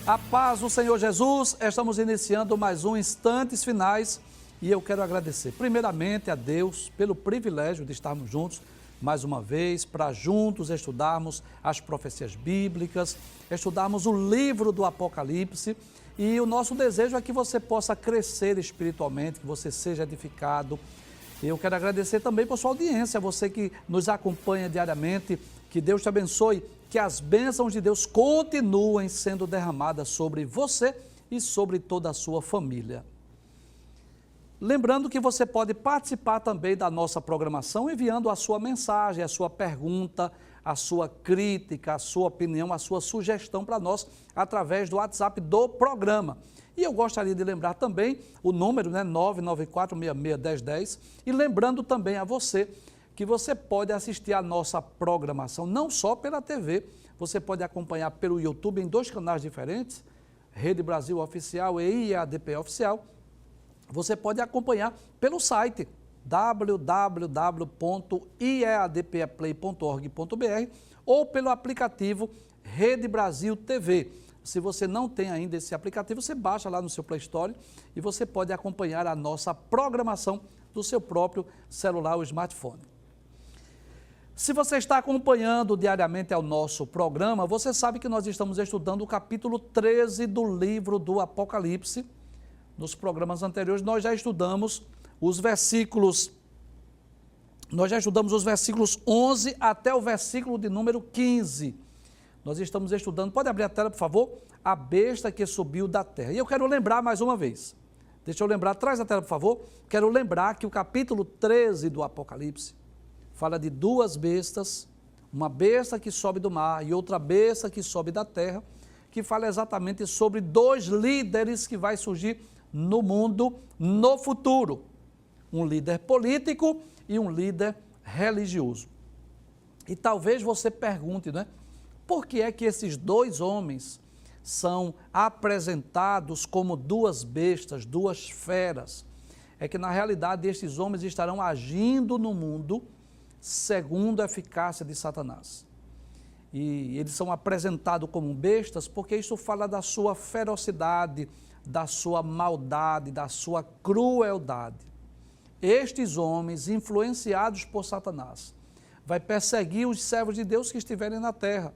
A paz do Senhor Jesus, estamos iniciando mais um Instantes Finais e eu quero agradecer primeiramente a Deus pelo privilégio de estarmos juntos mais uma vez, para juntos estudarmos as profecias bíblicas, estudarmos o livro do Apocalipse e o nosso desejo é que você possa crescer espiritualmente, que você seja edificado. Eu quero agradecer também por sua audiência, você que nos acompanha diariamente, que Deus te abençoe, que as bênçãos de Deus continuem sendo derramadas sobre você e sobre toda a sua família. Lembrando que você pode participar também da nossa programação enviando a sua mensagem, a sua pergunta, a sua crítica, a sua opinião, a sua sugestão para nós através do WhatsApp do programa. E eu gostaria de lembrar também o número, 994661010, e lembrando também a você que você pode assistir a nossa programação, não só pela TV, você pode acompanhar pelo YouTube em dois canais diferentes, Rede Brasil Oficial e IEADP Oficial. Você pode acompanhar pelo site www.iadpeplay.org.br ou pelo aplicativo Rede Brasil TV. Se você não tem ainda esse aplicativo, você baixa lá no seu Play Store e você pode acompanhar a nossa programação do seu próprio celular ou smartphone. Se você está acompanhando diariamente ao nosso programa, você sabe que nós estamos estudando o capítulo 13 do livro do Apocalipse. Nos programas anteriores nós já estudamos os versículos 11 até o versículo de número 15. Nós estamos estudando, pode abrir a tela, por favor, a besta que subiu da terra. E eu quero lembrar mais uma vez, deixa eu lembrar, traz a tela, por favor, quero lembrar que o capítulo 13 do Apocalipse fala de duas bestas, uma besta que sobe do mar e outra besta que sobe da terra, que fala exatamente sobre dois líderes que vai surgir no mundo no futuro. Um líder político e um líder religioso. E talvez você pergunte, por que é que esses dois homens são apresentados como duas bestas, duas feras? É que na realidade estes homens estarão agindo no mundo segundo a eficácia de Satanás. E eles são apresentados como bestas porque isso fala da sua ferocidade, da sua maldade, da sua crueldade. Estes homens, influenciados por Satanás, vai perseguir os servos de Deus que estiverem na terra.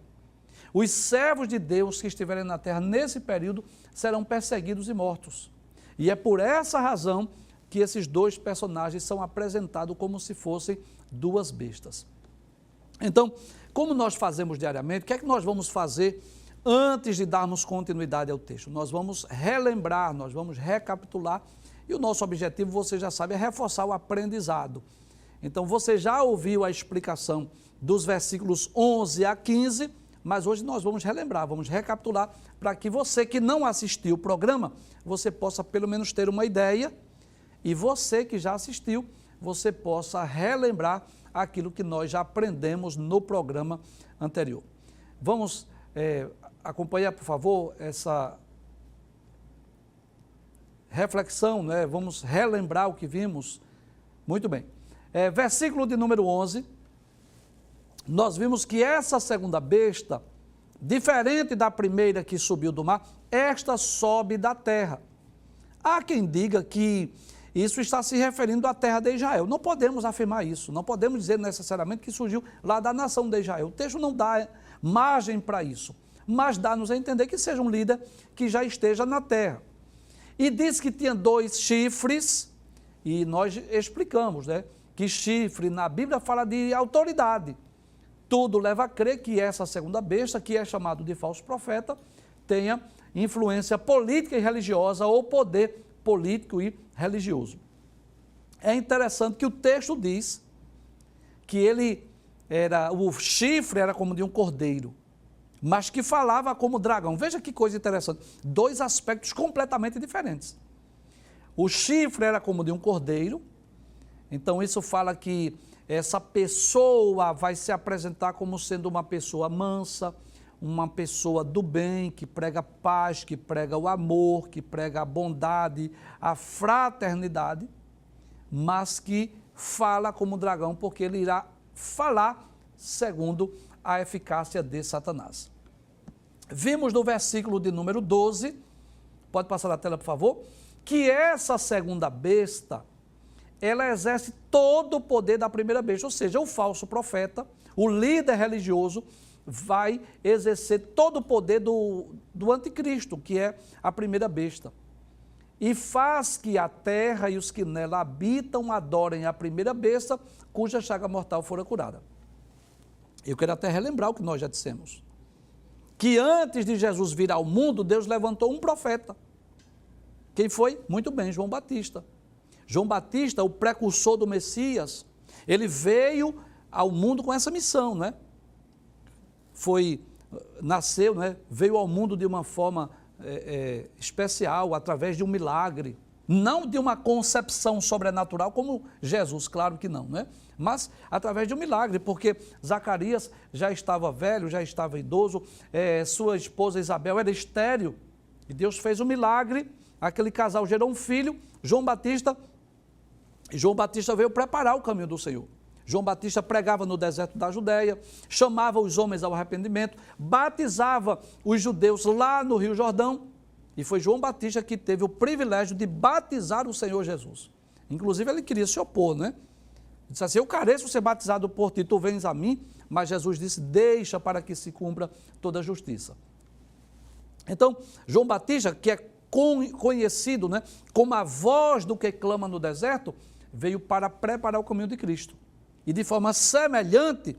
Os servos de Deus que estiverem na terra nesse período serão perseguidos e mortos. E é por essa razão que esses dois personagens são apresentados como se fossem duas bestas. Então, como nós fazemos diariamente, o que é que nós vamos fazer antes de darmos continuidade ao texto? Nós vamos relembrar, nós vamos recapitular e o nosso objetivo, você já sabe, é reforçar o aprendizado. Então, você já ouviu a explicação dos versículos 11 a 15, mas hoje nós vamos relembrar, vamos recapitular para que você que não assistiu o programa, você possa pelo menos ter uma ideia e você que já assistiu, você possa relembrar aquilo que nós já aprendemos no programa anterior. Vamos acompanhar, por favor, essa reflexão, Vamos relembrar o que vimos. Muito bem. Versículo de número 11, nós vimos que essa segunda besta, diferente da primeira que subiu do mar, esta sobe da terra. Há quem diga que isso está se referindo à terra de Israel. Não podemos afirmar isso, não podemos dizer necessariamente que surgiu lá da nação de Israel. O texto não dá margem para isso, mas dá-nos a entender que seja um líder que já esteja na terra. E diz que tinha dois chifres, e nós explicamos, que chifre na Bíblia fala de autoridade. Tudo leva a crer que essa segunda besta, que é chamado de falso profeta, tenha influência política e religiosa ou poder político e religioso. É interessante que o texto diz que o chifre era como de um cordeiro, mas que falava como dragão. Veja que coisa interessante, dois aspectos completamente diferentes. O chifre era como de um cordeiro, então isso fala que essa pessoa vai se apresentar como sendo uma pessoa mansa, uma pessoa do bem, que prega paz, que prega o amor, que prega a bondade, a fraternidade, mas que fala como dragão, porque ele irá falar segundo a eficácia de Satanás. vimos no versículo de número 12, pode passar na tela, por favor, que essa segunda besta, ela exerce todo o poder da primeira besta, ou seja, o falso profeta, o líder religioso, vai exercer todo o poder do anticristo, que é a primeira besta. E faz que a terra e os que nela habitam adorem a primeira besta, cuja chaga mortal fora curada. Eu quero até relembrar o que nós já dissemos. Que antes de Jesus vir ao mundo, Deus levantou um profeta. Quem foi? Muito bem, João Batista. João Batista, o precursor do Messias, ele veio ao mundo com essa missão, né? Nasceu, né? Veio ao mundo de uma forma especial, através de um milagre, não de uma concepção sobrenatural como Jesus, claro que não, né? Mas através de um milagre, porque Zacarias já estava velho, já estava idoso, sua esposa Isabel era estéril, e Deus fez um milagre, aquele casal gerou um filho, João Batista veio preparar o caminho do Senhor. João Batista pregava no deserto da Judéia, chamava os homens ao arrependimento, batizava os judeus lá no Rio Jordão, e foi João Batista que teve o privilégio de batizar o Senhor Jesus. Inclusive ele queria se opor, né? Ele disse assim, eu careço ser batizado por ti, tu vens a mim, mas Jesus disse, deixa para que se cumpra toda a justiça. Então, João Batista, que é conhecido, né, como a voz do que clama no deserto, veio para preparar o caminho de Cristo. E de forma semelhante,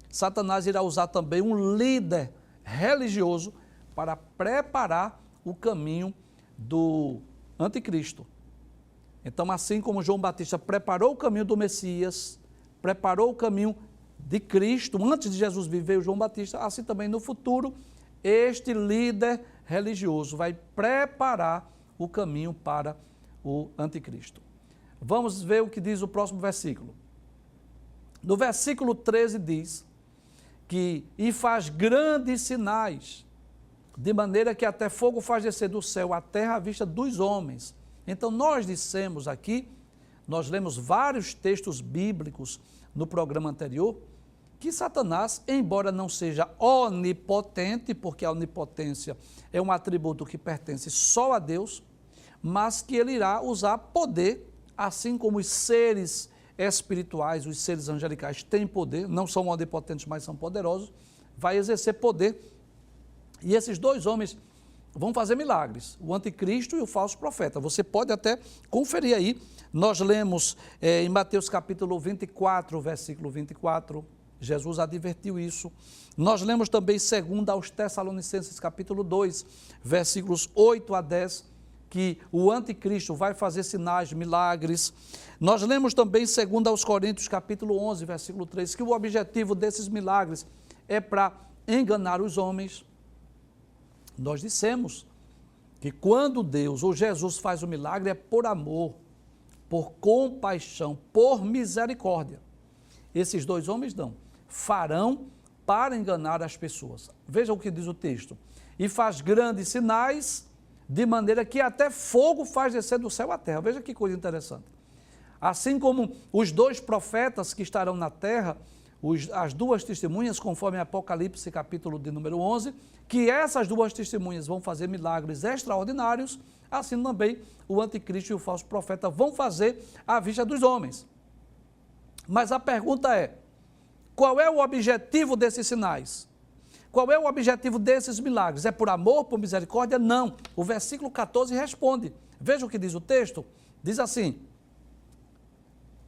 Satanás irá usar também um líder religioso para preparar o caminho do anticristo. Então, assim como João Batista preparou o caminho do Messias, preparou o caminho de Cristo, antes de Jesus vir veio João Batista, assim também no futuro, este líder religioso vai preparar o caminho para o anticristo. Vamos ver o que diz o próximo versículo. No versículo 13 diz que, e faz grandes sinais, de maneira que até fogo faz descer do céu a terra à vista dos homens. Então nós dissemos aqui, nós lemos vários textos bíblicos no programa anterior, que Satanás, embora não seja onipotente, porque a onipotência é um atributo que pertence só a Deus, mas que ele irá usar poder, assim como os seres espirituais, os seres angelicais têm poder, não são onipotentes, mas são poderosos, vai exercer poder, e esses dois homens vão fazer milagres, o anticristo e o falso profeta. Você pode até conferir aí, nós lemos em Mateus capítulo 24, versículo 24, Jesus advertiu isso. Nós lemos também segundo aos Tessalonicenses capítulo 2, versículos 8 a 10, que o anticristo vai fazer sinais, milagres. Nós lemos também segundo aos Coríntios capítulo 11, versículo 3, que o objetivo desses milagres é para enganar os homens. Nós dissemos que quando Deus ou Jesus faz o milagre é por amor, por compaixão, por misericórdia. Esses dois homens farão para enganar as pessoas. Veja o que diz o texto. E faz grandes sinais, de maneira que até fogo faz descer do céu à terra. Veja que coisa interessante. Assim como os dois profetas que estarão na terra, as duas testemunhas, conforme Apocalipse capítulo de número 11, que essas duas testemunhas vão fazer milagres extraordinários, assim também o anticristo e o falso profeta vão fazer à vista dos homens. Mas a pergunta é, qual é o objetivo desses sinais? Qual é o objetivo desses milagres? É por amor, por misericórdia? Não. O versículo 14 responde. Veja o que diz o texto. Diz assim,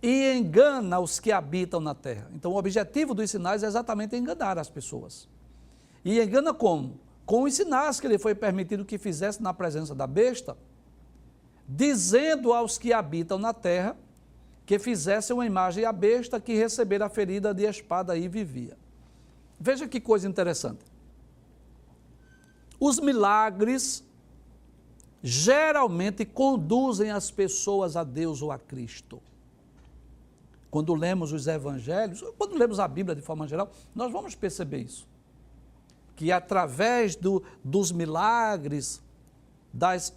e engana os que habitam na terra. Então, o objetivo dos sinais é exatamente enganar as pessoas. E engana como? Com os sinais que ele foi permitido que fizesse na presença da besta, dizendo aos que habitam na terra que fizessem uma imagem à besta que recebera a ferida de espada e vivia. Veja que coisa interessante. Os milagres geralmente conduzem as pessoas a Deus ou a Cristo. Quando lemos os evangelhos, quando lemos a Bíblia de forma geral, nós vamos perceber isso. Que através dos milagres, das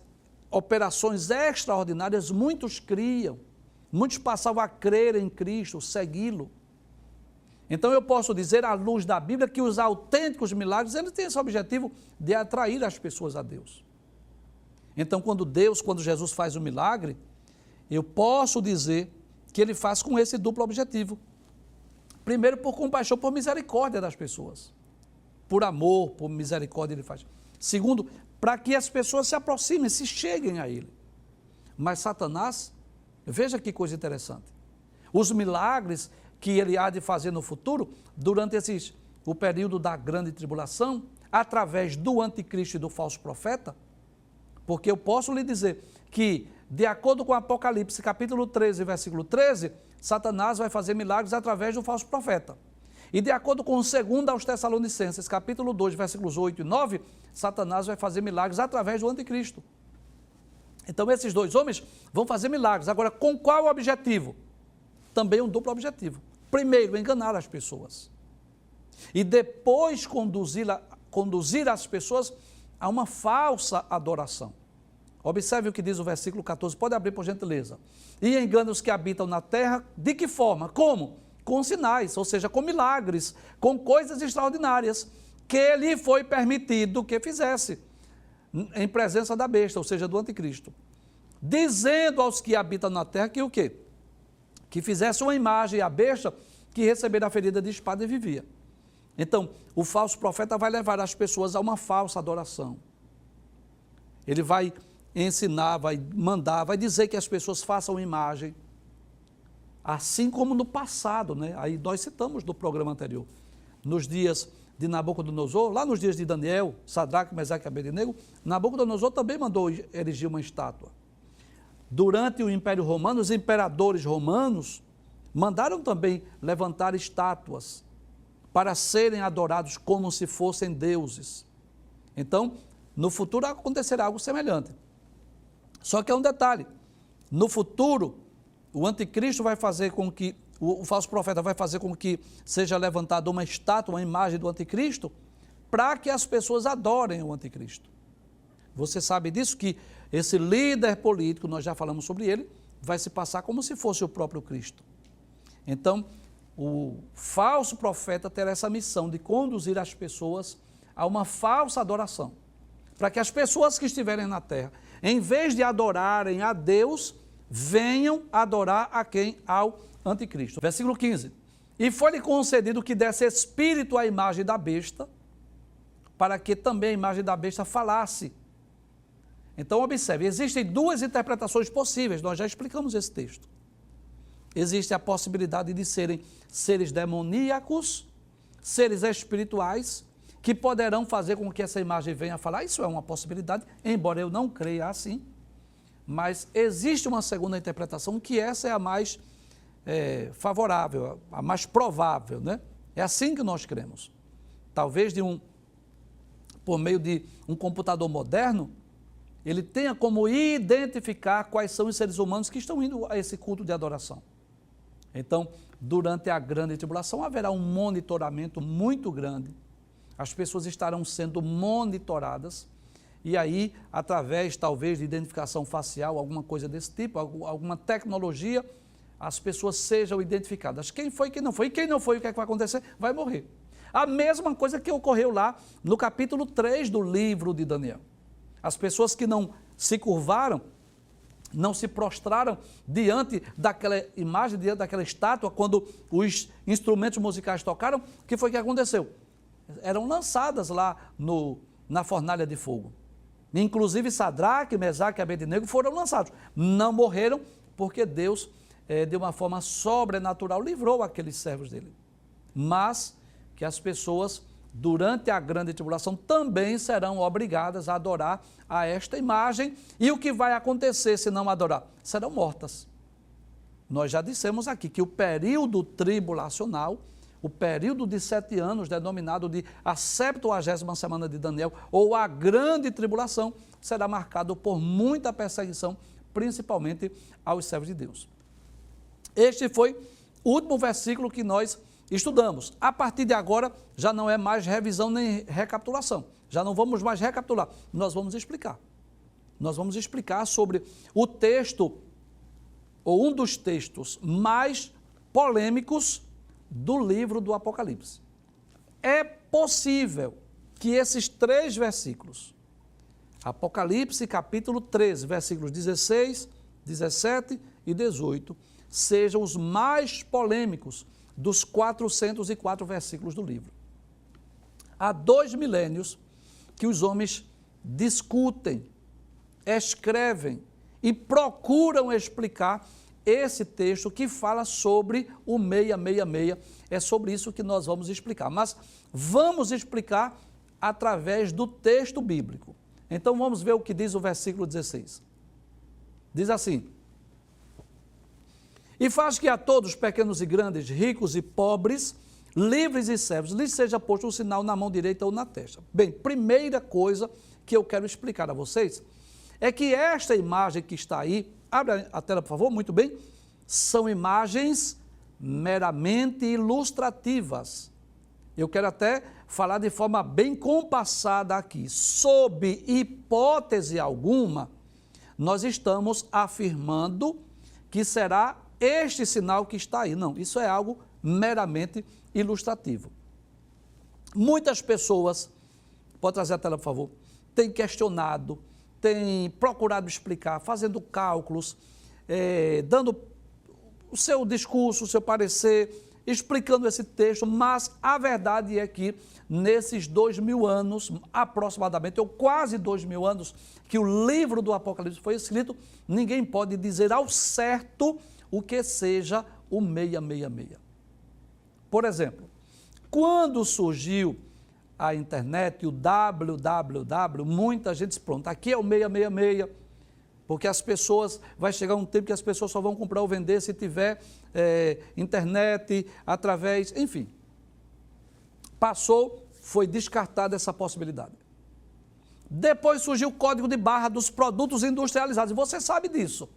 operações extraordinárias, muitos criam, muitos passavam a crer em Cristo, segui-lo. Então eu posso dizer, à luz da Bíblia, que os autênticos milagres, eles têm esse objetivo de atrair as pessoas a Deus. Então quando Jesus faz um milagre, eu posso dizer que ele faz com esse duplo objetivo. Primeiro, por compaixão, por misericórdia das pessoas. Por amor, por misericórdia ele faz. Segundo, para que as pessoas se aproximem, se cheguem a ele. Mas Satanás, veja que coisa interessante. Os milagres que ele há de fazer no futuro, durante o período da grande tribulação, através do anticristo e do falso profeta, porque eu posso lhe dizer que, de acordo com Apocalipse, capítulo 13, versículo 13, Satanás vai fazer milagres através do falso profeta. E de acordo com 2 aos Tessalonicenses, capítulo 2, versículos 8 e 9, Satanás vai fazer milagres através do anticristo. Então esses dois homens vão fazer milagres. Agora, com qual objetivo? Também um duplo objetivo. Primeiro, enganar as pessoas. E depois conduzir as pessoas a uma falsa adoração. Observe o que diz o versículo 14, pode abrir por gentileza. E engana os que habitam na terra, de que forma? Como? Com sinais, ou seja, com milagres, com coisas extraordinárias, que lhe foi permitido que fizesse, em presença da besta, ou seja, do anticristo. Dizendo aos que habitam na terra que o quê? Que fizesse uma imagem à besta, que recebera a ferida de espada e vivia. Então, o falso profeta vai levar as pessoas a uma falsa adoração. Ele vai ensinar, vai mandar, vai dizer que as pessoas façam imagem, assim como no passado, né? Aí nós citamos no programa anterior, nos dias de Nabucodonosor, lá nos dias de Daniel, Sadraque, Mesaque e Abednego, Nabucodonosor também mandou erigir uma estátua. Durante o Império Romano, os imperadores romanos mandaram também levantar estátuas para serem adorados como se fossem deuses. Então, no futuro acontecerá algo semelhante. Só que é um detalhe, no futuro, o anticristo vai fazer com que, o falso profeta vai fazer com que seja levantada uma estátua, uma imagem do anticristo, para que as pessoas adorem o anticristo. Você sabe disso, que esse líder político, nós já falamos sobre ele, vai se passar como se fosse o próprio Cristo. Então, o falso profeta terá essa missão de conduzir as pessoas a uma falsa adoração, para que as pessoas que estiverem na terra, em vez de adorarem a Deus, venham adorar a quem? Ao anticristo. Versículo 15. E foi-lhe concedido que desse espírito à imagem da besta, para que também a imagem da besta falasse. Então, observe, existem duas interpretações possíveis, nós já explicamos esse texto. Existe a possibilidade de serem seres demoníacos, seres espirituais, que poderão fazer com que essa imagem venha a falar. Isso é uma possibilidade, embora eu não creia assim. Mas existe uma segunda interpretação, que essa é a mais favorável, a mais provável, né? É assim que nós cremos. Talvez por meio de um computador moderno, ele tenha como identificar quais são os seres humanos que estão indo a esse culto de adoração. Então, durante a grande tribulação, haverá um monitoramento muito grande. As pessoas estarão sendo monitoradas. E aí, através, talvez, de identificação facial, alguma coisa desse tipo, alguma tecnologia, as pessoas sejam identificadas. Quem foi, quem não foi. E quem não foi, o que é que vai acontecer? Vai morrer. A mesma coisa que ocorreu lá no capítulo 3 do livro de Daniel. As pessoas que não se curvaram, não se prostraram diante daquela imagem, diante daquela estátua, quando os instrumentos musicais tocaram, o que foi que aconteceu? Eram lançadas lá na fornalha de fogo. Inclusive Sadraque, Mesaque e Abednego foram lançados. Não morreram porque Deus, de uma forma sobrenatural, livrou aqueles servos dele. Mas que as pessoas, durante a grande tribulação, também serão obrigadas a adorar a esta imagem. E o que vai acontecer se não adorar? Serão mortas. Nós já dissemos aqui que o período tribulacional, o período de 7 anos, denominado de a 70ª semana de Daniel, ou a grande tribulação, será marcado por muita perseguição, principalmente aos servos de Deus. Este foi o último versículo que nós estudamos. A partir de agora, já não é mais revisão nem recapitulação. Já não vamos mais recapitular. Nós vamos explicar. Nós vamos explicar sobre o texto, ou um dos textos mais polêmicos do livro do Apocalipse. É possível que esses 3 versículos, Apocalipse capítulo 13, versículos 16, 17 e 18, sejam os mais polêmicos dos 404 versículos do livro. Há 2 milênios que os homens discutem, escrevem e procuram explicar esse texto que fala sobre o 666. É sobre isso que nós vamos explicar. Mas vamos explicar através do texto bíblico. Então vamos ver o que diz o versículo 16. Diz assim: e faz que a todos, pequenos e grandes, ricos e pobres, livres e servos, lhes seja posto um sinal na mão direita ou na testa. Bem, primeira coisa que eu quero explicar a vocês é que esta imagem que está aí, abre a tela, por favor, muito bem, são imagens meramente ilustrativas. Eu quero até falar de forma bem compassada aqui. Sob hipótese alguma, nós estamos afirmando que será este sinal que está aí. Não, isso é algo meramente ilustrativo. Muitas pessoas, pode trazer a tela, por favor, têm questionado, têm procurado explicar, fazendo cálculos, dando o seu discurso, o seu parecer, explicando esse texto, mas a verdade é que nesses 2000 anos, aproximadamente, ou quase 2000 anos, que o livro do Apocalipse foi escrito, ninguém pode dizer ao certo o que seja o 666. Por exemplo, quando surgiu a internet, o www, muita gente disse, pronto, aqui é o 666, porque as pessoas, vai chegar um tempo que as pessoas só vão comprar ou vender se tiver internet, através, enfim. Passou, foi descartada essa possibilidade. Depois surgiu o código de barra dos produtos industrializados, e você sabe disso.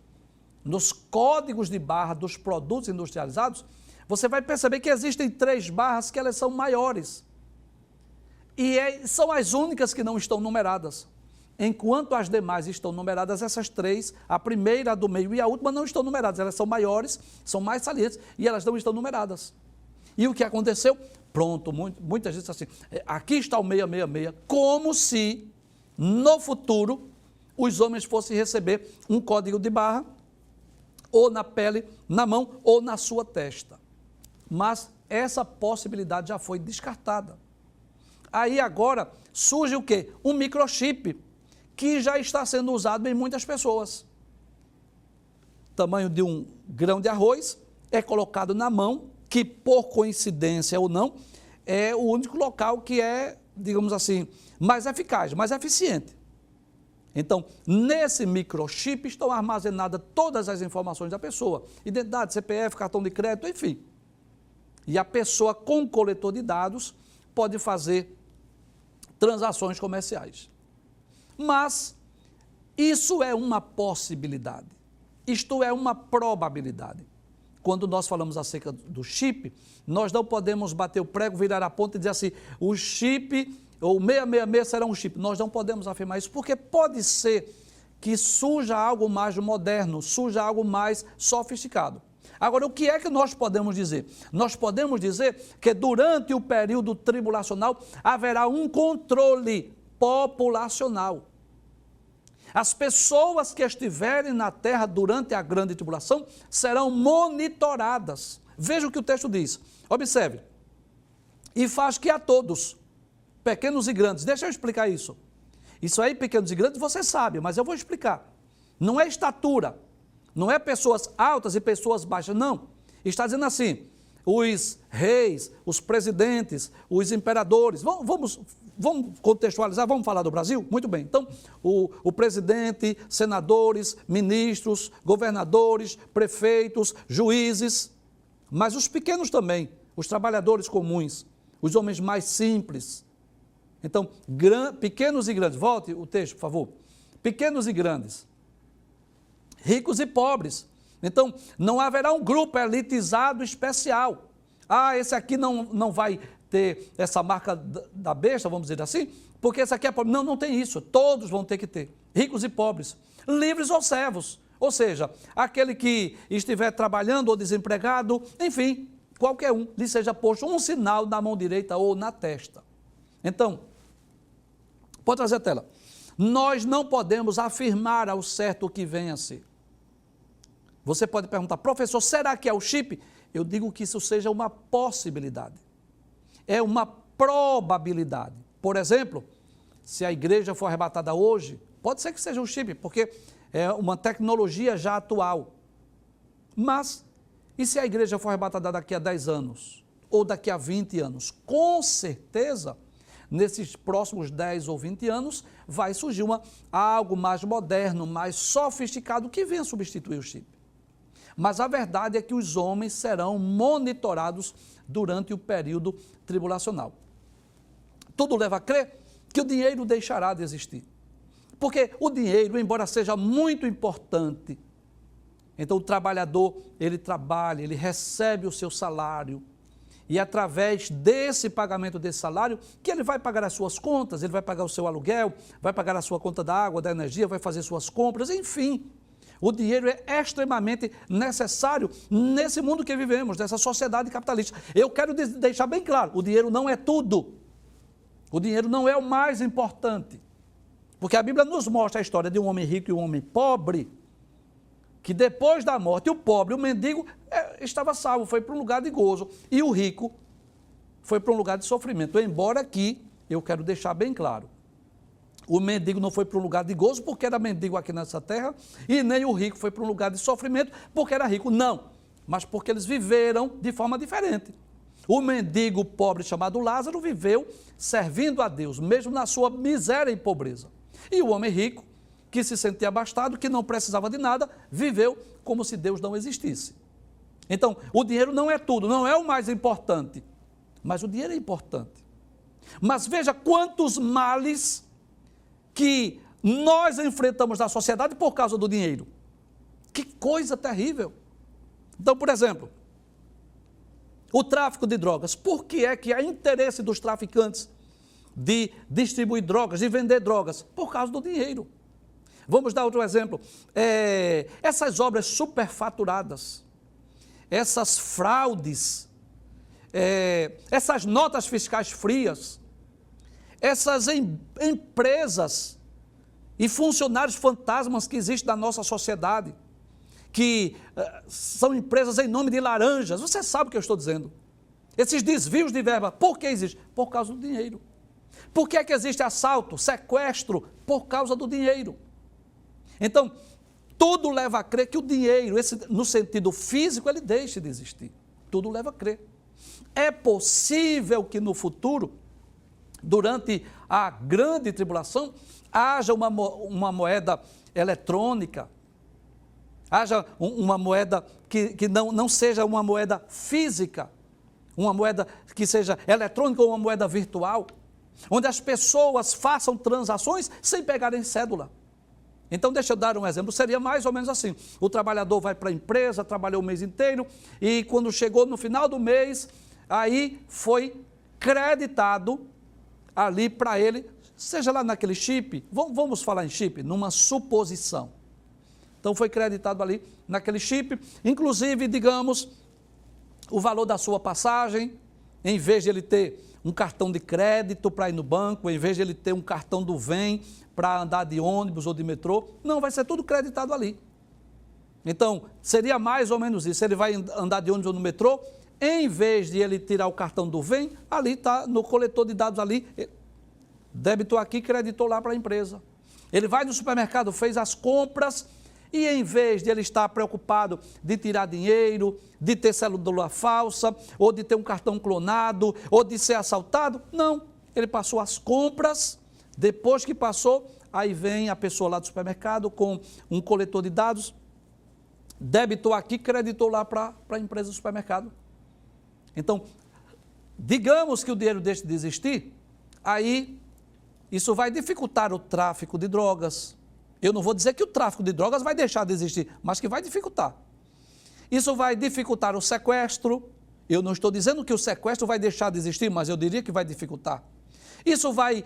Nos códigos de barra dos produtos industrializados, você vai perceber que existem 3 barras que elas são maiores. E são as únicas que não estão numeradas. Enquanto as demais estão numeradas, essas 3, a primeira, a do meio e a última não estão numeradas. Elas são maiores, são mais salientes e elas não estão numeradas. E o que aconteceu? Pronto, muita gente diz assim, aqui está o 666, como se no futuro os homens fossem receber um código de barra ou na pele, na mão ou na sua testa. Mas essa possibilidade já foi descartada. Aí agora surge o quê? Um microchip, que já está sendo usado em muitas pessoas. Tamanho de um grão de arroz, é colocado na mão, que por coincidência ou não, é o único local que é, digamos assim, mais eficaz, mais eficiente. Então, nesse microchip estão armazenadas todas as informações da pessoa, identidade, CPF, cartão de crédito, enfim. E a pessoa com coletor de dados pode fazer transações comerciais. Mas isso é uma possibilidade, isto é uma probabilidade. Quando nós falamos acerca do chip, nós não podemos bater o prego, virar a ponta e dizer assim, o chip, ou 666 será um chip. Nós não podemos afirmar isso, porque pode ser que surja algo mais moderno, surja algo mais sofisticado. Agora, o que é que nós podemos dizer? Nós podemos dizer que durante o período tribulacional haverá um controle populacional. As pessoas que estiverem na terra durante a grande tribulação serão monitoradas. Veja o que o texto diz. Observe. E faz que a todos, pequenos e grandes, deixa eu explicar isso. Isso aí, pequenos e grandes, você sabe, mas eu vou explicar. Não é estatura, não é pessoas altas e pessoas baixas, não. Está dizendo assim, os reis, os presidentes, os imperadores, vamos contextualizar, vamos falar do Brasil? Muito bem, então, o presidente, senadores, ministros, governadores, prefeitos, juízes, mas os pequenos também, os trabalhadores comuns, os homens mais simples. Então, pequenos e grandes, volte o texto, por favor. Pequenos e grandes, ricos e pobres. Então, não haverá um grupo elitizado especial. Ah, esse aqui não vai ter essa marca da besta, vamos dizer assim, porque esse aqui é pobre. Não, não tem isso. Todos vão ter que ter. Ricos e pobres, livres ou servos. Ou seja, aquele que estiver trabalhando ou desempregado, enfim, qualquer um, lhe seja posto um sinal na mão direita ou na testa. Então, pode trazer a tela. Nós não podemos afirmar ao certo o que vem a ser. Você pode perguntar, professor, será que é o chip? Eu digo que isso seja uma possibilidade. É uma probabilidade. Por exemplo, se a igreja for arrebatada hoje, pode ser que seja um chip, porque é uma tecnologia já atual. Mas, e se a igreja for arrebatada daqui a 10 anos? Ou daqui a 20 anos? Com certeza, nesses próximos 10 ou 20 anos, vai surgir algo mais moderno, mais sofisticado, que venha substituir o chip. Mas a verdade é que os homens serão monitorados durante o período tribulacional. Tudo leva a crer que o dinheiro deixará de existir. Porque o dinheiro, embora seja muito importante, então o trabalhador, ele trabalha, ele recebe o seu salário, e através desse pagamento desse salário, que ele vai pagar as suas contas, ele vai pagar o seu aluguel, vai pagar a sua conta da água, da energia, vai fazer suas compras, enfim. O dinheiro é extremamente necessário nesse mundo que vivemos, nessa sociedade capitalista. Eu quero deixar bem claro, o dinheiro não é tudo. O dinheiro não é o mais importante. Porque a Bíblia nos mostra a história de um homem rico e um homem pobre, que depois da morte, o pobre, o mendigo, estava salvo, foi para um lugar de gozo. E o rico foi para um lugar de sofrimento. Embora aqui, eu quero deixar bem claro, o mendigo não foi para um lugar de gozo porque era mendigo aqui nessa terra, e nem o rico foi para um lugar de sofrimento porque era rico. Não, mas porque eles viveram de forma diferente. O mendigo pobre chamado Lázaro viveu servindo a Deus, mesmo na sua miséria e pobreza. E o homem rico, que se sentia abastado, que não precisava de nada, viveu como se Deus não existisse. Então, o dinheiro não é tudo, não é o mais importante, mas o dinheiro é importante. Mas veja quantos males que nós enfrentamos na sociedade por causa do dinheiro. Que coisa terrível. Então, por exemplo, o tráfico de drogas. Por que é que há interesse dos traficantes de distribuir drogas, de vender drogas? Por causa do dinheiro. Vamos dar outro exemplo. Essas obras superfaturadas, essas fraudes, essas notas fiscais frias, essas empresas e funcionários fantasmas que existem na nossa sociedade, que são empresas em nome de laranjas, você sabe o que eu estou dizendo. Esses desvios de verba, por que existe? Por causa do dinheiro. Por que é que existe assalto, sequestro? Por causa do dinheiro. Então, tudo leva a crer que o dinheiro, no sentido físico, ele deixe de existir. Tudo leva a crer. É possível que no futuro, durante a grande tribulação, haja uma moeda eletrônica, haja uma moeda que não seja uma moeda física, uma moeda que seja eletrônica ou uma moeda virtual, onde as pessoas façam transações sem pegarem cédula. Então, deixa eu dar um exemplo, seria mais ou menos assim, o trabalhador vai para a empresa, trabalhou o mês inteiro, e quando chegou no final do mês, aí foi creditado ali para ele, seja lá naquele chip, vamos falar em chip, numa suposição. Então, foi creditado ali naquele chip, inclusive, digamos, o valor da sua passagem, em vez de ele ter um cartão de crédito para ir no banco, em vez de ele ter um cartão do Vem para andar de ônibus ou de metrô, não, vai ser tudo creditado ali. Então, seria mais ou menos isso, ele vai andar de ônibus ou no metrô, em vez de ele tirar o cartão do Vem, ali está no coletor de dados ali, debitou aqui, creditou lá para a empresa. Ele vai no supermercado, fez as compras, e em vez de ele estar preocupado de tirar dinheiro, de ter cédula falsa, ou de ter um cartão clonado, ou de ser assaltado, não. Ele passou as compras, depois que passou, aí vem a pessoa lá do supermercado com um coletor de dados, debitou aqui, creditou lá para a empresa do supermercado. Então, digamos que o dinheiro deixe de existir, aí isso vai dificultar o tráfico de drogas. Eu não vou dizer que o tráfico de drogas vai deixar de existir, mas que vai dificultar. Isso vai dificultar o sequestro. Eu não estou dizendo que o sequestro vai deixar de existir, mas eu diria que vai dificultar. Isso vai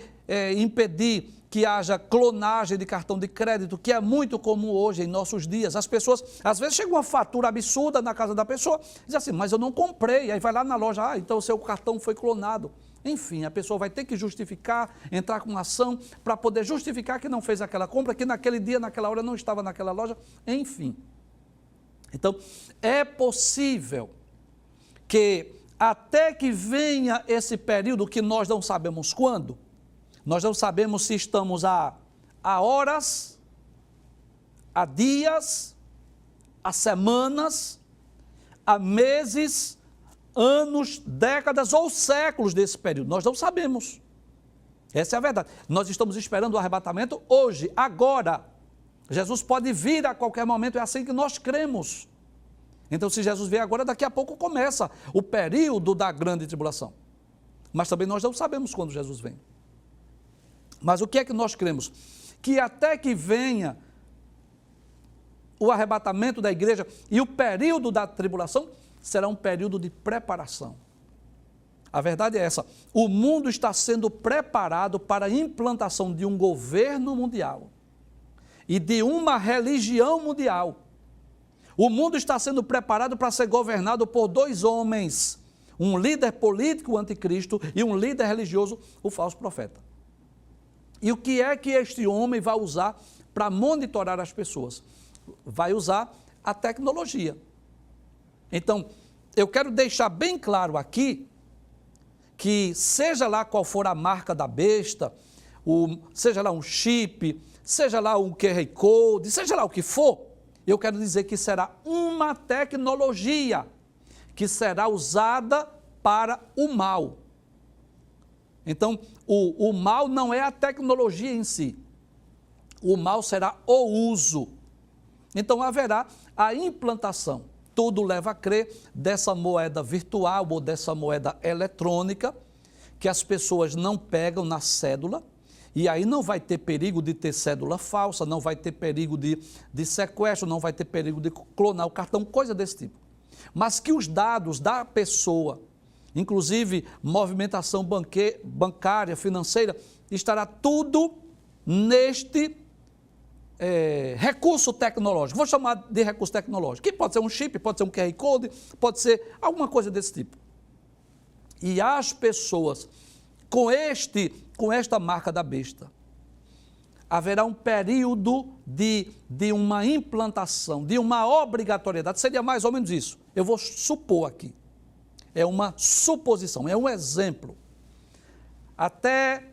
impedir que haja clonagem de cartão de crédito, que é muito comum hoje em nossos dias. As pessoas, às vezes, chega uma fatura absurda na casa da pessoa, diz assim, mas eu não comprei. Aí vai lá na loja, então o seu cartão foi clonado. Enfim, a pessoa vai ter que justificar, entrar com ação para poder justificar que não fez aquela compra, que naquele dia, naquela hora, não estava naquela loja. Enfim. Então, é possível que até que venha esse período que nós não sabemos quando, nós não sabemos se estamos a horas, a dias, a semanas, a meses, anos, décadas ou séculos desse período. Nós não sabemos. Essa é a verdade. Nós estamos esperando o arrebatamento hoje, agora. Jesus pode vir a qualquer momento, é assim que nós cremos. Então, se Jesus vier agora, daqui a pouco começa o período da grande tribulação. Mas também nós não sabemos quando Jesus vem. Mas o que é que nós cremos? Que até que venha o arrebatamento da igreja e o período da tribulação será um período de preparação. A verdade é essa. O mundo está sendo preparado para a implantação de um governo mundial e de uma religião mundial. O mundo está sendo preparado para ser governado por dois homens, um líder político, o anticristo, e um líder religioso, o falso profeta. E o que é que este homem vai usar para monitorar as pessoas? Vai usar a tecnologia. Então, eu quero deixar bem claro aqui que seja lá qual for a marca da besta, seja lá um chip, seja lá um QR Code, seja lá o que for, eu quero dizer que será uma tecnologia que será usada para o mal. Então, o mal não é a tecnologia em si. O mal será o uso. Então, haverá a implantação. Tudo leva a crer dessa moeda virtual ou dessa moeda eletrônica, que as pessoas não pegam na cédula, e aí não vai ter perigo de ter cédula falsa, não vai ter perigo de sequestro, não vai ter perigo de clonar o cartão, coisa desse tipo. Mas que os dados da pessoa, inclusive movimentação bancária, financeira, estará tudo neste recurso tecnológico. Vou chamar de recurso tecnológico, que pode ser um chip, pode ser um QR Code, pode ser alguma coisa desse tipo. E as pessoas, com esta marca da besta, haverá um período de uma implantação, de uma obrigatoriedade, seria mais ou menos isso. Eu vou supor aqui. É uma suposição, é um exemplo. Até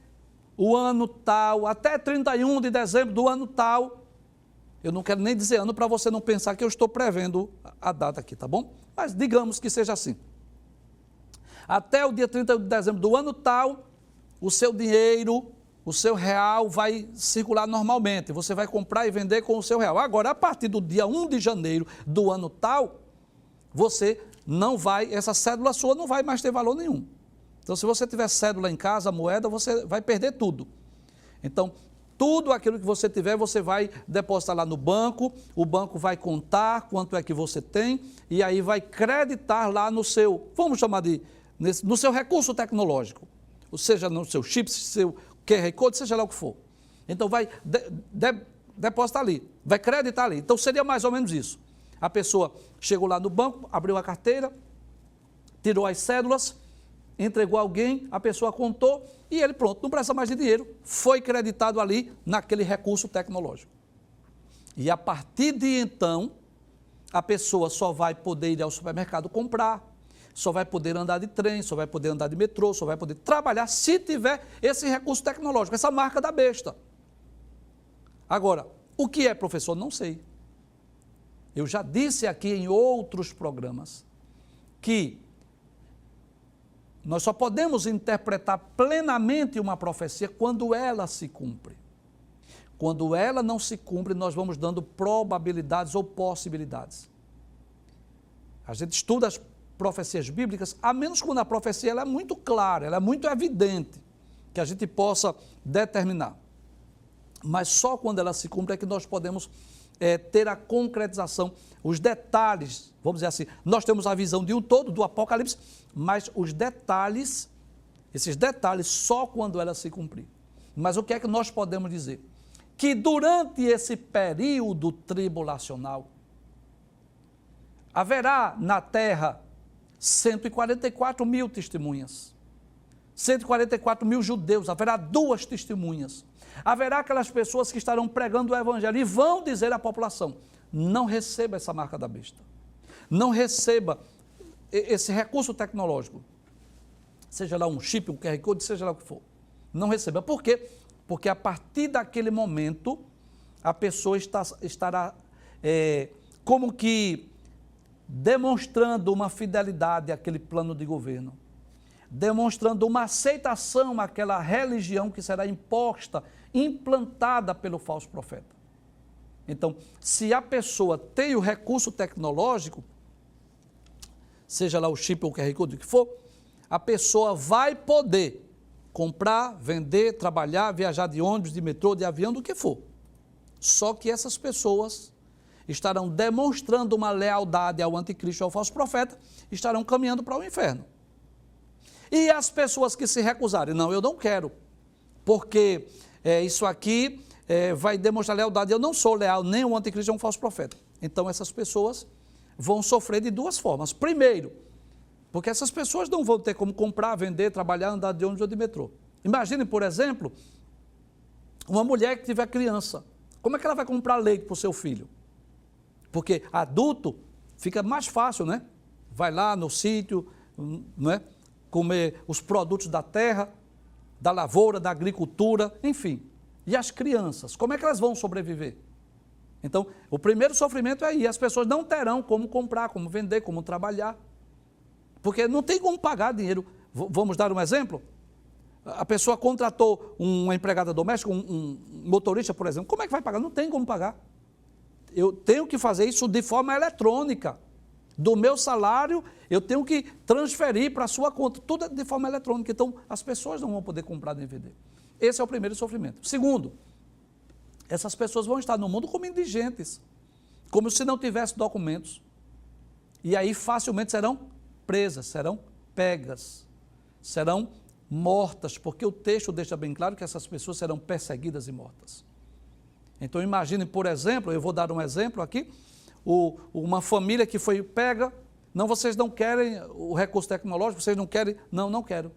o ano tal, até 31 de dezembro do ano tal, eu não quero nem dizer ano para você não pensar que eu estou prevendo a data aqui, tá bom? Mas digamos que seja assim. Até o dia 31 de dezembro do ano tal, o seu dinheiro, o seu real vai circular normalmente. Você vai comprar e vender com o seu real. Agora, a partir do dia 1 de janeiro do ano tal, você não vai, essa cédula sua não vai mais ter valor nenhum. Então, se você tiver cédula em casa, moeda, você vai perder tudo. Então, tudo aquilo que você tiver, você vai depositar lá no banco, o banco vai contar quanto é que você tem, e aí vai creditar lá no seu, vamos chamar no seu recurso tecnológico, ou seja, no seu chip, seu QR Code, seja lá o que for. Então, vai depositar ali, vai creditar ali. Então, seria mais ou menos isso. A pessoa chegou lá no banco, abriu a carteira, tirou as cédulas, entregou a alguém, a pessoa contou e ele, pronto, não precisa mais de dinheiro, foi creditado ali naquele recurso tecnológico. E a partir de então, a pessoa só vai poder ir ao supermercado comprar, só vai poder andar de trem, só vai poder andar de metrô, só vai poder trabalhar se tiver esse recurso tecnológico, essa marca da besta. Agora, o que é, professor? Não sei. Eu já disse aqui em outros programas que nós só podemos interpretar plenamente uma profecia quando ela se cumpre. Quando ela não se cumpre, nós vamos dando probabilidades ou possibilidades. A gente estuda as profecias bíblicas, a menos quando a profecia ela é muito clara, ela é muito evidente, que a gente possa determinar. Mas só quando ela se cumpre é que nós podemos ter a concretização, os detalhes, vamos dizer assim, nós temos a visão de um todo, do Apocalipse, mas os detalhes esses detalhes só quando ela se cumprir. Mas o que é que nós podemos dizer? Que durante esse período tribulacional, haverá na terra 144 mil testemunhas, 144 mil judeus, haverá 2 testemunhas, haverá aquelas pessoas que estarão pregando o evangelho e vão dizer à população: não receba essa marca da besta, não receba esse recurso tecnológico, seja lá um chip, um QR Code, seja lá o que for, não receba. Por quê? Porque a partir daquele momento, a pessoa estará como que demonstrando uma fidelidade àquele plano de governo, demonstrando uma aceitação àquela religião que será imposta, implantada pelo falso profeta. Então, se a pessoa tem o recurso tecnológico, seja lá o chip ou o QR Code, o que for, a pessoa vai poder comprar, vender, trabalhar, viajar de ônibus, de metrô, de avião, do que for. Só que essas pessoas estarão demonstrando uma lealdade ao anticristo, ao falso profeta, estarão caminhando para o inferno. E as pessoas que se recusarem: não, eu não quero, porque isso aqui vai demonstrar lealdade, eu não sou leal, nem o anticristo é um falso profeta. Então essas pessoas vão sofrer de 2 formas. Primeiro, porque essas pessoas não vão ter como comprar, vender, trabalhar, andar de ônibus ou de metrô. Imagine, por exemplo, uma mulher que tiver criança. Como é que ela vai comprar leite para o seu filho? Porque adulto fica mais fácil, né? Vai lá no sítio, né? Comer os produtos da terra, da lavoura, da agricultura, enfim. E as crianças, como é que elas vão sobreviver? Então, o primeiro sofrimento é aí, as pessoas não terão como comprar, como vender, como trabalhar, porque não tem como pagar dinheiro. Vamos dar um exemplo? A pessoa contratou uma empregada doméstica, um motorista, por exemplo, como é que vai pagar? Não tem como pagar. Eu tenho que fazer isso de forma eletrônica. Do meu salário, eu tenho que transferir para a sua conta, tudo de forma eletrônica. Então, as pessoas não vão poder comprar nem vender. Esse é o primeiro sofrimento. Segundo, essas pessoas vão estar no mundo como indigentes, como se não tivessem documentos. E aí facilmente serão presas, serão pegas, serão mortas, porque o texto deixa bem claro que essas pessoas serão perseguidas e mortas. Então imagine, por exemplo, eu vou dar um exemplo aqui, uma família que foi pega: não, vocês não querem o recurso tecnológico, vocês não querem, não quero.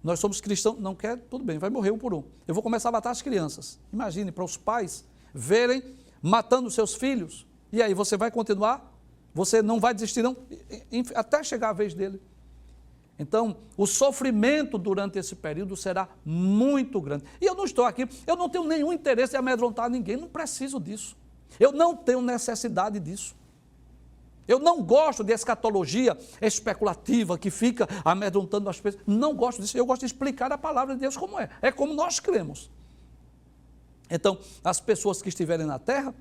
Nós somos cristãos, não quero, tudo bem, vai morrer um por um. Eu vou começar a matar as crianças. Imagine, para os pais verem matando os seus filhos, e aí você vai continuar? Você não vai desistir não, até chegar a vez dele. Então, o sofrimento durante esse período será muito grande. E eu não estou aqui, eu não tenho nenhum interesse em amedrontar ninguém, não preciso disso. Eu não tenho necessidade disso. Eu não gosto de escatologia especulativa que fica amedrontando as pessoas. Não gosto disso, eu gosto de explicar a palavra de Deus como é. É como nós cremos. Então, as pessoas que estiverem na terra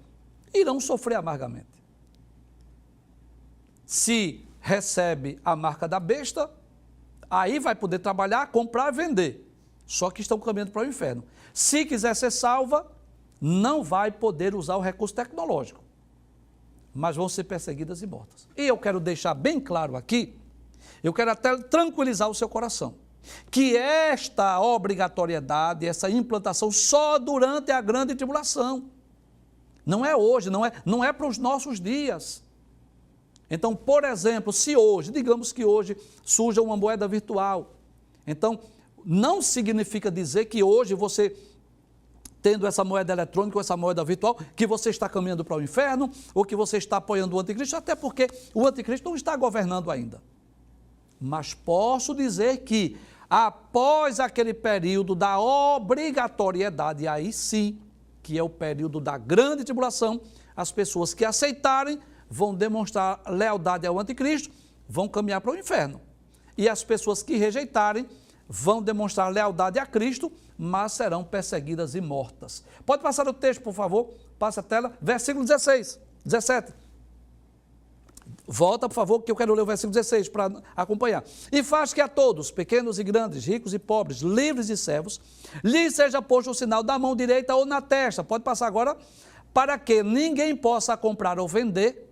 irão sofrer amargamente. Se recebe a marca da besta, aí vai poder trabalhar, comprar e vender. Só que estão caminhando para o inferno. Se quiser ser salva, não vai poder usar o recurso tecnológico, mas vão ser perseguidas e mortas. E eu quero deixar bem claro aqui, eu quero até tranquilizar o seu coração, que esta obrigatoriedade, essa implantação só durante a grande tribulação. Não é hoje, não é para os nossos dias. Então, por exemplo, se hoje, digamos que hoje surja uma moeda virtual, então não significa dizer que hoje você, tendo essa moeda eletrônica ou essa moeda virtual, que você está caminhando para o inferno ou que você está apoiando o anticristo, até porque o anticristo não está governando ainda. Mas posso dizer que após aquele período da obrigatoriedade, aí sim, que é o período da grande tribulação, as pessoas que aceitarem vão demonstrar lealdade ao anticristo, vão caminhar para o inferno. E as pessoas que rejeitarem vão demonstrar lealdade a Cristo, mas serão perseguidas e mortas. Pode passar o texto, por favor? Passa a tela. Versículo 16, 17. Volta, por favor, que eu quero ler o versículo 16 para acompanhar. E faz que a todos, pequenos e grandes, ricos e pobres, livres e servos, lhes seja posto o sinal da mão direita ou na testa. Pode passar agora. Para que ninguém possa comprar ou vender,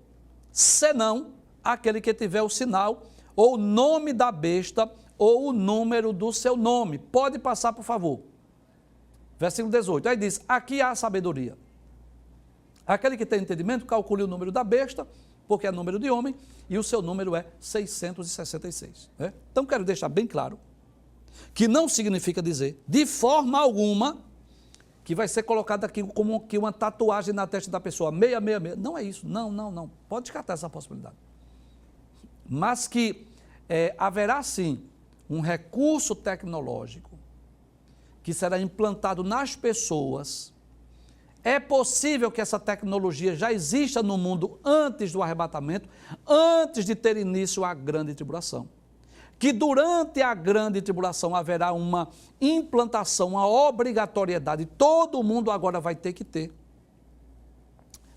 senão aquele que tiver o sinal ou o nome da besta ou o número do seu nome. Pode passar, por favor. Versículo 18. Aí diz, aqui há sabedoria. Aquele que tem entendimento, calcule o número da besta, porque é número de homem, e o seu número é 666. Né? Então, quero deixar bem claro que não significa dizer, de forma alguma, que vai ser colocado aqui como que uma tatuagem na testa da pessoa, 666. Não é isso, não. Pode descartar essa possibilidade. Mas que haverá, sim, um recurso tecnológico que será implantado nas pessoas. É possível que essa tecnologia já exista no mundo antes do arrebatamento, antes de ter início a grande tribulação. Que durante a grande tribulação haverá uma implantação, uma obrigatoriedade, todo mundo agora vai ter que ter.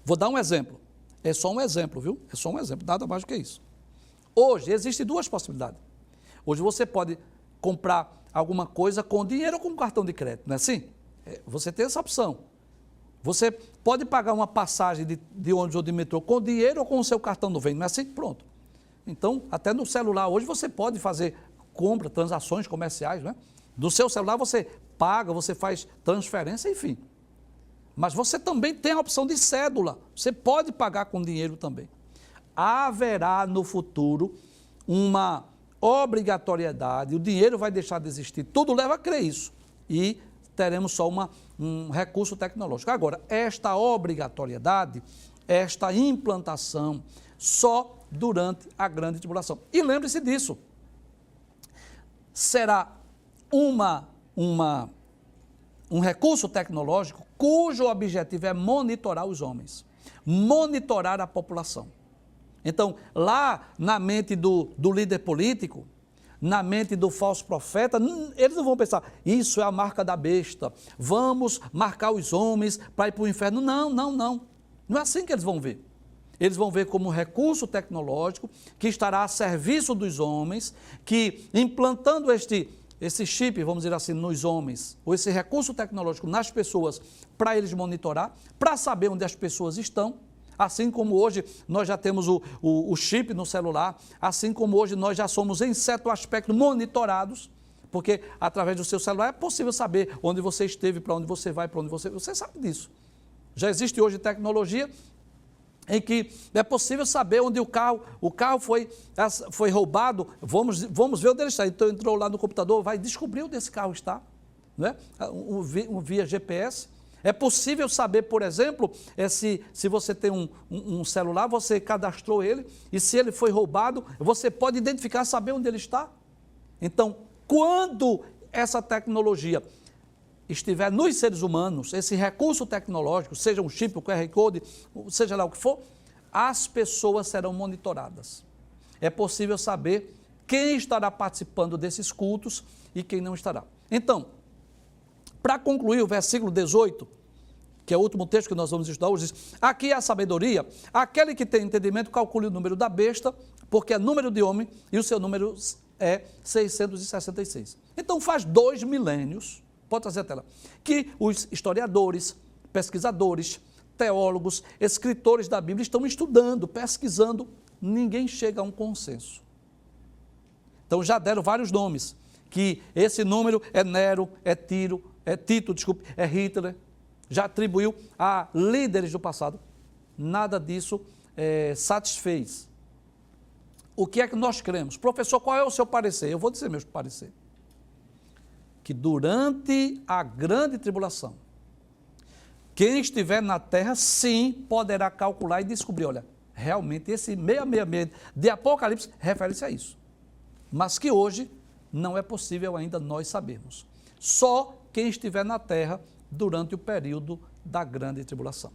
Vou dar um exemplo, é só um exemplo, viu? É só um exemplo, nada mais do que isso. Hoje, existem duas possibilidades. Hoje você pode comprar alguma coisa com dinheiro ou com cartão de crédito, não é assim? Você tem essa opção. Você pode pagar uma passagem de ônibus ou de metrô com dinheiro ou com o seu cartão no vem, não é assim? Pronto. Então, até no celular hoje você pode fazer compra, transações comerciais, né? Do seu celular você paga, você faz transferência, enfim. Mas você também tem a opção de cédula, você pode pagar com dinheiro também. Haverá no futuro uma obrigatoriedade, o dinheiro vai deixar de existir, tudo leva a crer isso. E teremos só um recurso tecnológico. Agora, esta obrigatoriedade, esta implantação, só durante a grande tribulação. E lembre-se disso, será um recurso tecnológico cujo objetivo é monitorar os homens, monitorar a população. Então, lá na mente do líder político, na mente do falso profeta, eles não vão pensar, isso é a marca da besta, vamos marcar os homens para ir para o inferno. Não. Não é assim que eles vão ver. Eles vão ver como um recurso tecnológico que estará a serviço dos homens, que implantando esse chip, vamos dizer assim, nos homens, ou esse recurso tecnológico nas pessoas, para eles monitorar, para saber onde as pessoas estão, assim como hoje nós já temos o chip no celular, assim como hoje nós já somos, em certo aspecto, monitorados, porque através do seu celular é possível saber onde você esteve, para onde você vai, para onde você sabe disso. Já existe hoje tecnologia em que é possível saber onde o carro foi roubado, vamos ver onde ele está. Então entrou lá no computador, vai descobrir onde esse carro está, né? Via GPS. É possível saber, por exemplo, se você tem um celular, você cadastrou ele, e se ele foi roubado, você pode identificar, saber onde ele está. Então, quando essa tecnologia estiver nos seres humanos, esse recurso tecnológico, seja um chip, um QR Code, seja lá o que for, as pessoas serão monitoradas. É possível saber quem estará participando desses cultos e quem não estará. Então, para concluir o versículo 18, que é o último texto que nós vamos estudar hoje, diz, aqui é a sabedoria, aquele que tem entendimento calcule o número da besta, porque é número de homem e o seu número é 666. Então faz 2 milênios, pode trazer a tela, que os historiadores, pesquisadores, teólogos, escritores da Bíblia estão estudando, pesquisando, ninguém chega a um consenso. Então já deram vários nomes, que esse número é Nero, é Tito, é Hitler, já atribuiu a líderes do passado. Nada disso satisfez. O que é que nós cremos? Professor, qual é o seu parecer? Eu vou dizer meu parecer. Que durante a grande tribulação, quem estiver na terra, sim, poderá calcular e descobrir, olha, realmente esse 666 de Apocalipse refere-se a isso. Mas que hoje não é possível ainda nós sabermos. Só quem estiver na terra durante o período da grande tribulação.